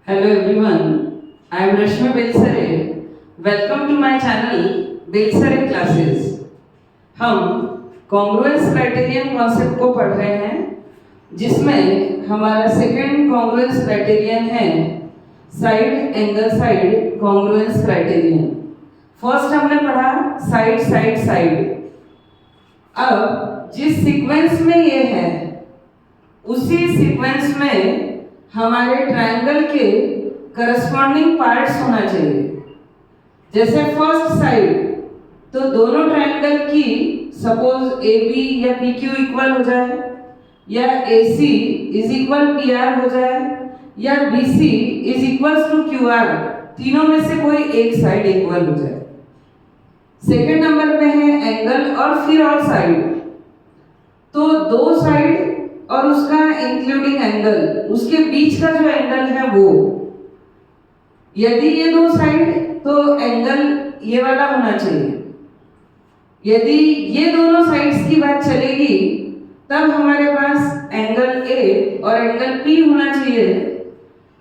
Hello everyone, I am Rashmi Belsare. Welcome to my channel Belsare Classes. हम congruence criterion concept को पढ़ रहे हैं जिसमें हमारा सेकंड कॉन्ग्रुएंस क्राइटेरियन है side angle side congruence criterion. First हमने पढ़ा साइड साइड साइड। अब जिस सीक्वेंस में ये है उसी सीक्वेंस में हमारे ट्रायंगल के करस्पॉन्डिंग पार्ट्स होना चाहिए। जैसे फर्स्ट साइड तो दोनों ट्रायंगल की सपोज ए बी या पी क्यू इक्वल हो जाए, या A C is equal P R हो जाए, या B C is equal to Q R, तीनों में से कोई एक साइड इक्वल हो जाए। सेकेंड नंबर पे है एंगल और फिर और साइड। तो दो साइड और उसका इंक्लूडिंग एंगल, उसके बीच का जो एंगल है वो, यदि ये दो साइड तो एंगल ये वाला होना चाहिए। यदि ये दोनों साइड्स की बात चलेगी तब हमारे पास एंगल ए और एंगल पी होना चाहिए।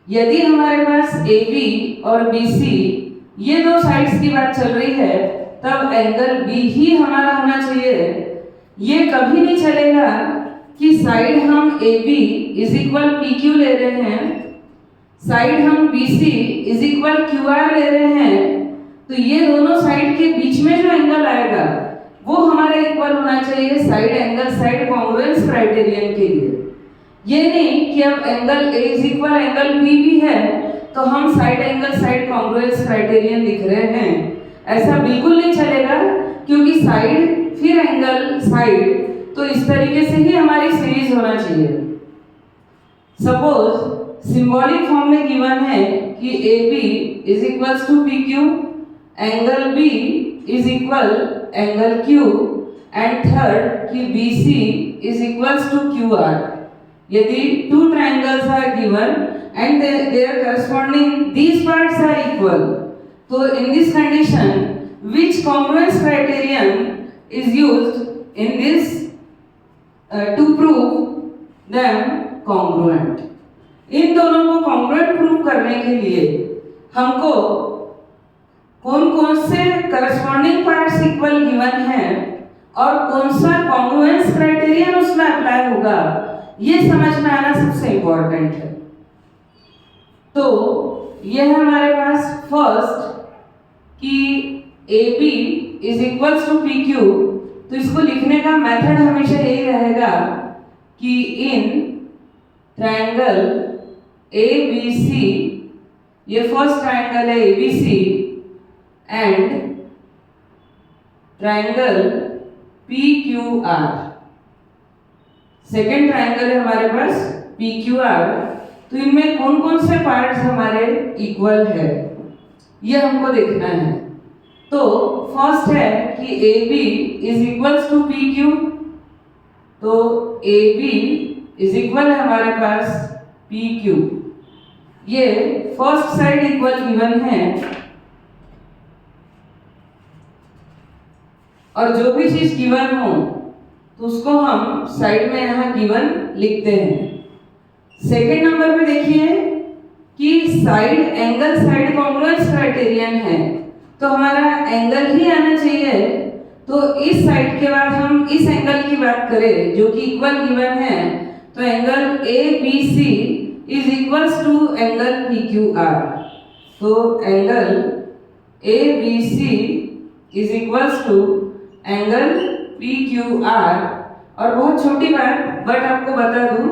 यदि हमारे पास ए बी और बी सी ये दो साइड्स की बात चल रही है तब एंगल बी ही हमारा होना चाहिए। ये कभी नहीं चलेगा कि साइड हम A B is equal P Q ले रहे हैं, साइड हम B C is equal Q R ले रहे हैं, तो ये दोनों साइड के बीच में जो एंगल आएगा वो हमारा इक्वल होना चाहिए side angle side congruence criterion के लिए। ये नहीं कि अब angle A is equal angle B भी है तो हम side angle side congruence criterion लिख रहे हैं, ऐसा बिल्कुल नहीं चलेगा, क्योंकि साइड फिर एंगल साइड, तो इस तरीके से ही हमारी सीरीज होना चाहिए। सपोज सिंबॉलिक फॉर्म में गिवन है कि A B is equal to P Q, angle B is equal angle Q, and third कि B C is equal to Q R. यदि two triangles are given and their corresponding these parts are equal, तो in this condition which congruence criterion is used in this to prove them congruent। इन दोनों को congruent prove करने के लिए हमको कौन कौन से करस्पॉन्डिंग पार्ट्स इक्वल गिवन है और कौन सा congruence क्राइटेरियन उसमें अप्लाई होगा, ये समझ में आना सबसे इंपॉर्टेंट है। तो ये है हमारे पास फर्स्ट कि A B is equal to P Q, तो इसको लिखने का मेथड हमेशा यही रहेगा कि इन ट्रायंगल ए बी सी, ये फर्स्ट ट्रायंगल है A B C, and triangle P Q R, second triangle है हमारे पास पी क्यू आर, तो इनमें कौन कौन से पार्ट्स हमारे इक्वल है ये हमको देखना है। तो फर्स्ट है कि A B is equal to P Q, तो ए बी इज इक्वल है हमारे पास पी क्यू, ये फर्स्ट साइड इक्वल गिवन है। और जो भी चीज गिवन हो तो उसको हम साइड में यहाँ गिवन लिखते हैं। सेकेंड नंबर पे देखिए कि side angle side congruence criterion है, तो हमारा एंगल ही आना चाहिए। तो इस साइड के बाद हम इस एंगल की बात करें जो कि इक्वल गिवन है, तो angle A B C is equal to angle P Q R, तो angle A B C is equal to angle P Q R. और बहुत छोटी बात बट आपको बता दूं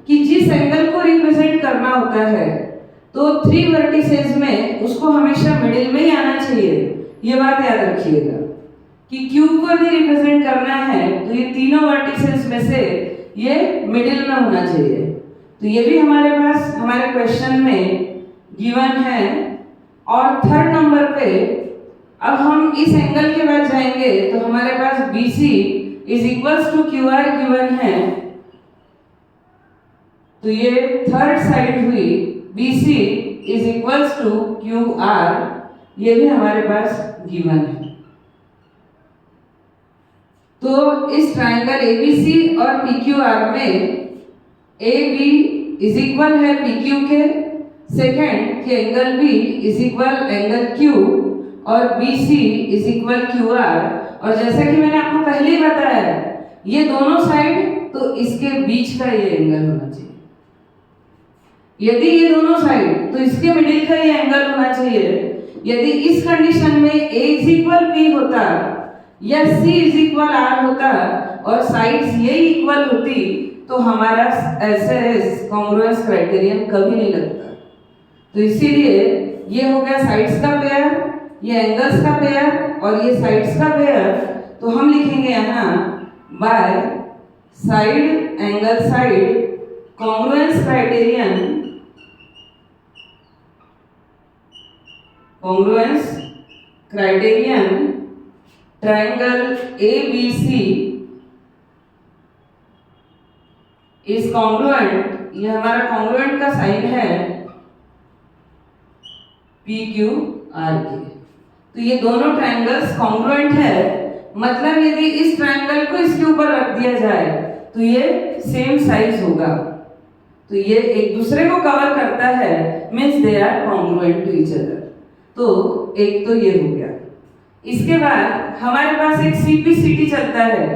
कि जिस एंगल को रिप्रेजेंट करना होता है तो थ्री वर्टिसेस में उसको हमेशा मिडिल में ही आना चाहिए। ये बात याद रखिएगा कि क्यू को यदि रिप्रेजेंट करना है तो ये तीनों वर्टिसेस में से ये मिडिल में होना चाहिए। तो ये भी हमारे पास हमारे क्वेश्चन में गिवन है। और थर्ड नंबर पे अब हम इस एंगल के बाद जाएंगे तो हमारे पास B C is equal to Q R given है, तो ये थर्ड साइड हुई BC is equal to Q R, ये भी हमारे पास गिवन है। तो इस ट्रायंगल ABC और PQR में AB इज इक्वल है PQ के, सेकेंड कि angle B is equal angle Q और B C is equal Q R. और जैसा कि मैंने आपको पहले ही बताया, ये दोनों साइड तो इसके बीच का ये एंगल होना चाहिए। यदि ये दोनों साइड तो इसके मिडिल का ये एंगल होना चाहिए। यदि इस कंडीशन में a इज इक्वल p होता या c इज इक्वल r होता और साइड्स ये इक्वल होती तो हमारा एसएस कॉन्ग्रुएंस क्राइटेरियन कभी नहीं लगता। तो इसीलिए ये हो गया साइड्स का पेयर, ये एंगल्स का पेयर और ये साइड्स का पेयर। तो हम लिखेंगे यहाँ by side angle side congruence criterion, congruence criterion triangle ABC is congruent। ये हमारा congruent का साइन है PQRK। तो ये दोनों ट्रायंगल्स congruent है, मतलब यदि इस ट्रायंगल को इसके ऊपर रख दिया जाए तो ये सेम साइज होगा। तो ये एक दूसरे को कवर करता है, means they are congruent to each other। तो एक तो ये हो गया। इसके बाद हमारे पास एक सीपीसीटी चलता है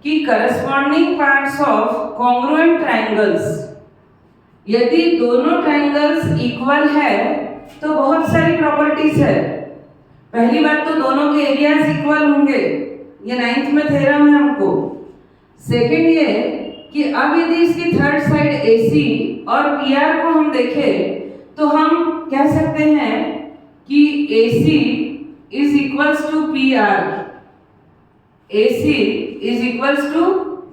कि corresponding parts of congruent triangles. यदि दोनों ट्रायंगल्स इक्वल है तो बहुत सारी प्रॉपर्टीज है। पहली बात तो दोनों के एरियाज इक्वल होंगे, ये 9th में थ्योरम है हमको। सेकंड ये कि अब यदि इसकी थर्ड साइड AC और PR को हम देखें तो हम कह सकते हैं कि AC is equals to PR, AC is equals to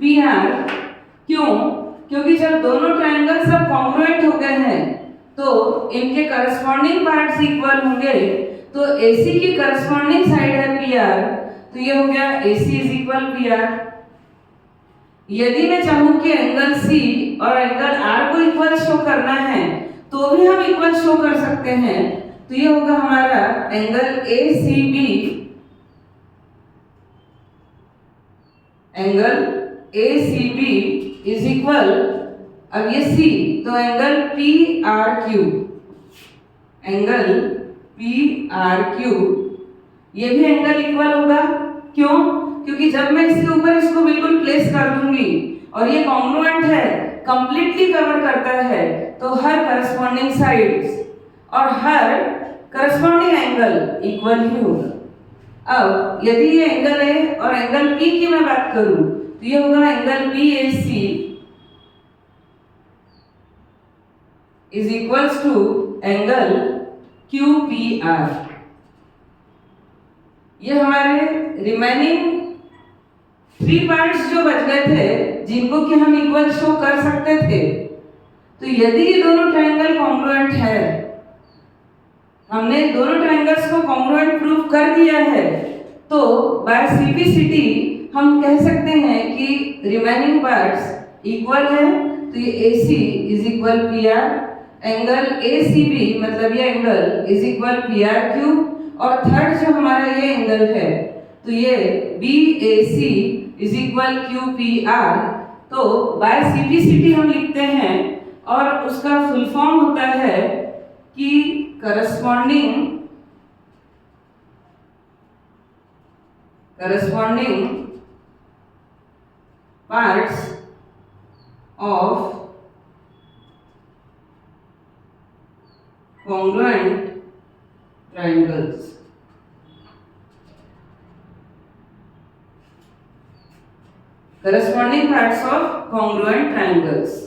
PR। क्यों? क्योंकि जब दोनों ट्रायंगल्स अब कॉन्ग्रुएंट हो गए हैं तो इनके करस्पॉन्डिंग पार्ट्स इक्वल होंगे। तो AC की करस्पॉन्डिंग साइड है PR, तो ये हो गया AC is equal PR। यदि मैं चाहूँ कि एंगल C और एंगल R को इक्वल शो करना है तो भी हम इक्वल शो कर सकते हैं। तो ये होगा हमारा angle ACB, angle ACB is equal, अब ये C तो एंगल PRQ, एंगल PRQ ये भी एंगल इक्वल होगा। क्यों? क्योंकि जब मैं इसके ऊपर इसको बिल्कुल प्लेस कर दूंगी और ये कॉन्ग्रुएंट है, कंप्लीटली कवर करता है, तो हर करस्पॉन्डिंग साइड्स और हर करस्पॉन्डिंग एंगल इक्वल ही होगा। अब यदि ये एंगल है और एंगल P की मैं बात करूं तो ये होगा angle BAC is equals to angle QPR। ये हमारे रिमेनिंग 3 पार्ट्स जो बच गए थे जिनको कि हम इक्वल शो कर सकते थे। तो यदि ये दोनों ट्रायंगल कॉन्ग्रुएंट है, हमने दोनों ट्रायंगल्स को कॉन्ग्रुएंट प्रूव कर दिया है, तो बाय सीपीसीटी हम कह सकते हैं कि रिमेनिंग पार्ट्स इक्वल है। तो ये AC is equal PR, angle ACB मतलब ये एंगल इज इक्वल PRQ और थर्ड जो हमारा ये एंगल है तो ये BAC इज इक्वल QPR। तो बाय सीपीसीटी हम लिखते हैं और उसका फुल फॉर्म होता है कि corresponding parts of congruent triangles। Corresponding parts of congruent triangles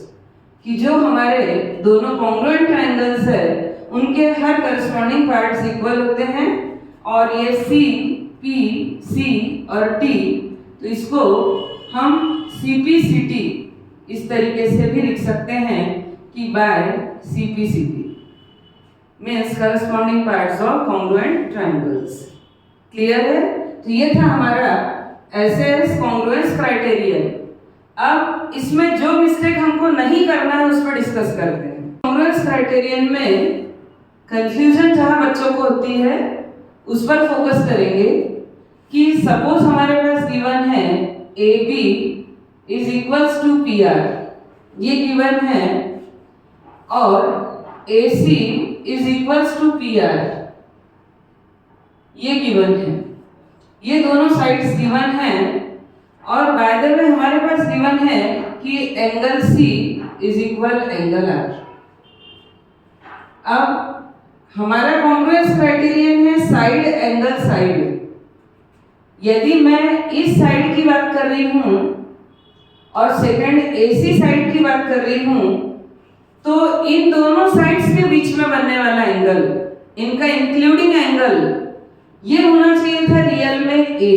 कि जो हमारे दोनों कॉन्ग्रुएंट ट्रायंगल्स है उनके हर करस्पॉन्डिंग पार्ट्स इक्वल होते हैं। और ये C, P, C और T, तो इसको हम CPCT इस तरीके से भी लिख सकते हैं कि by CPCT means corresponding parts of congruent triangles. Clear है? तो ये था हमारा एसएस कॉन्ग्रुएंस क्राइटेरियन। अब इसमें जो मिस्टेक हमको नहीं करना है उस पर डिस्कस करते हैं। कॉन्ग्रुएंस क्राइटेरियन में कंफ्यूजन जहां बच्चों को होती है उस पर फोकस करेंगे कि सपोज हमारे पास गिवन है AB is equals to PR, ये गिवन है और AC is equals to PR, ये गिवन है, ये दोनों साइड्स गिवन हैं। और बाय द वे हमारे पास गिवन है कि angle C is equal angle R। अब हमारा कॉन्ग्रुएंस क्राइटेरियन है साइड एंगल साइड। यदि मैं इस साइड की बात कर रही हूं और सेकंड AC साइड की बात कर रही हूं, तो इन दोनों साइड्स के बीच में बनने वाला एंगल, इनका इंक्लूडिंग एंगल, ये होना चाहिए था रियल में A,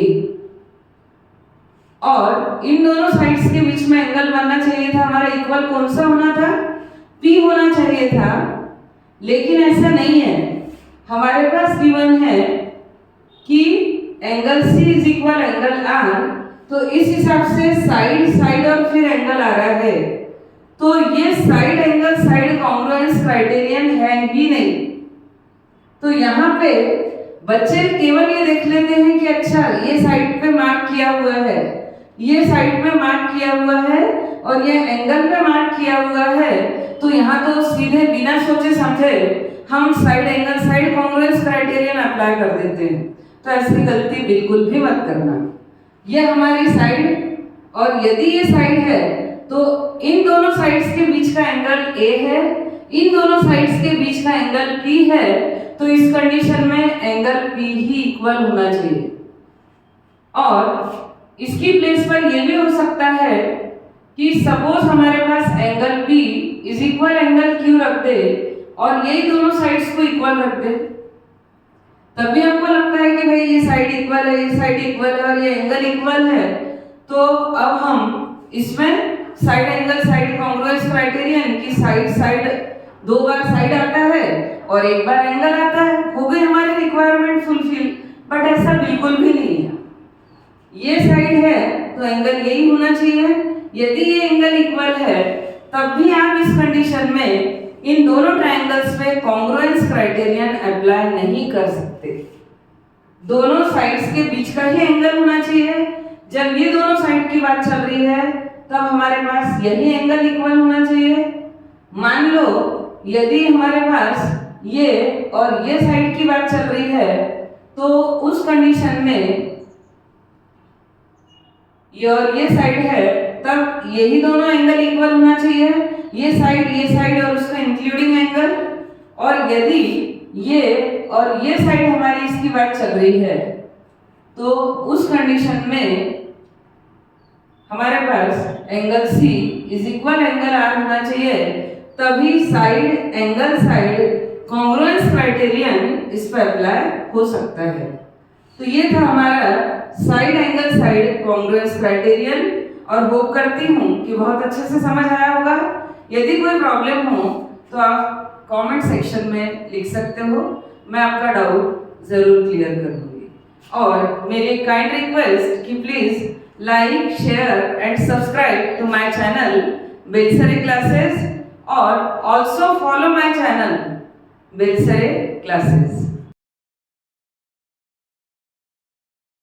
और इन दोनों साइड्स के बीच में एंगल बनना चाहिए था हमारा इक्वल कौन सा होना था? P होना चाहिए था। लेकिन ऐसा नहीं है, हमारे पास गिवन है कि angle C is equal angle R, तो इस हिसाब से साइड साइड और फिर एंगल आ रहा है, तो ये side angle side congruence criterion है ही नहीं। तो यहाँ पे बच्चे केवल ये देख लेते हैं कि अच्छा ये साइड पे मार्क किया हुआ है, ये साइड पे मार्क किया हुआ है और ये एंगल पे मार्क किया हुआ है, तो यहाँ तो सीधे बिना सोचे समझे हम side angle side congruence criterion apply कर देते हैं। तो ऐसी गलती बिल्कुल भी मत करना। ये हमारी साइड, और यदि ये साइड है तो इन दोनों साइड्स के बीच का एंगल A है, इन दोनों साइड्स के बीच का एंगल P है, तो इस कंडीशन में एंगल P ही इक्वल होना चाहिए। और इसकी प्लेस पर यह भी हो सकता है कि सपोज हमारे पास angle P is equal angle Q रख दे और यही दोनों साइड्स को इक्वल रख दे, तब भी हमको लगता है कि भाई ये साइड इक्वल है, ये साइड इक्वल है और ये एंगल इक्वल है। तो अब हम इसमें side angle side congruence criterion की साइड साइड दो बार साइड आता है और एक बार एंगल आता है, हो गई हमारी रिक्वायरमेंट फुलफिल। बट ऐसा बिल्कुल भी नहीं है। ये साइड है तो एंगल यही होना चाहिए। यदि ये एंगल इक्वल है तब भी आप इस कंडीशन में इन दोनों ट्रायंगल्स पे कॉन्ग्रुएंस क्राइटेरियन अप्लाई नहीं कर सकते। दोनों साइड्स के बीच का ही एंगल होना चाहिए। जब ये दोनों साइड की बात चल रही है तब हमारे पास यही एंगल इक्वल होना चाहिए। मान लो यदि हमारे पास ये और ये साइड की बात चल रही है तो उस कंडीशन में ये और ये साइड है, तब यही दोनों एंगल इक्वल होना चाहिए, ये साइड और उसका इंक्लूडिंग एंगल। और यदि ये और ये साइड हमारी इसकी बात चल रही है तो उस कंडीशन में हमारे पास angle C is equal angle R होना चाहिए, तभी side angle side congruence criterion इस पर अप्लाई हो सकता है। तो ये था हमारा side angle side congruence criterion, और होप करती हूँ कि बहुत अच्छे से समझ आया होगा। यदि कोई प्रॉब्लम हो तो आप कमेंट सेक्शन में लिख सकते हो, मैं आपका डाउट जरूर क्लियर कर दूंगी। और मेरी काइंड रिक्वेस्ट कि please like, share and subscribe to my channel Belsare classes, और also follow my channel Belsare classes.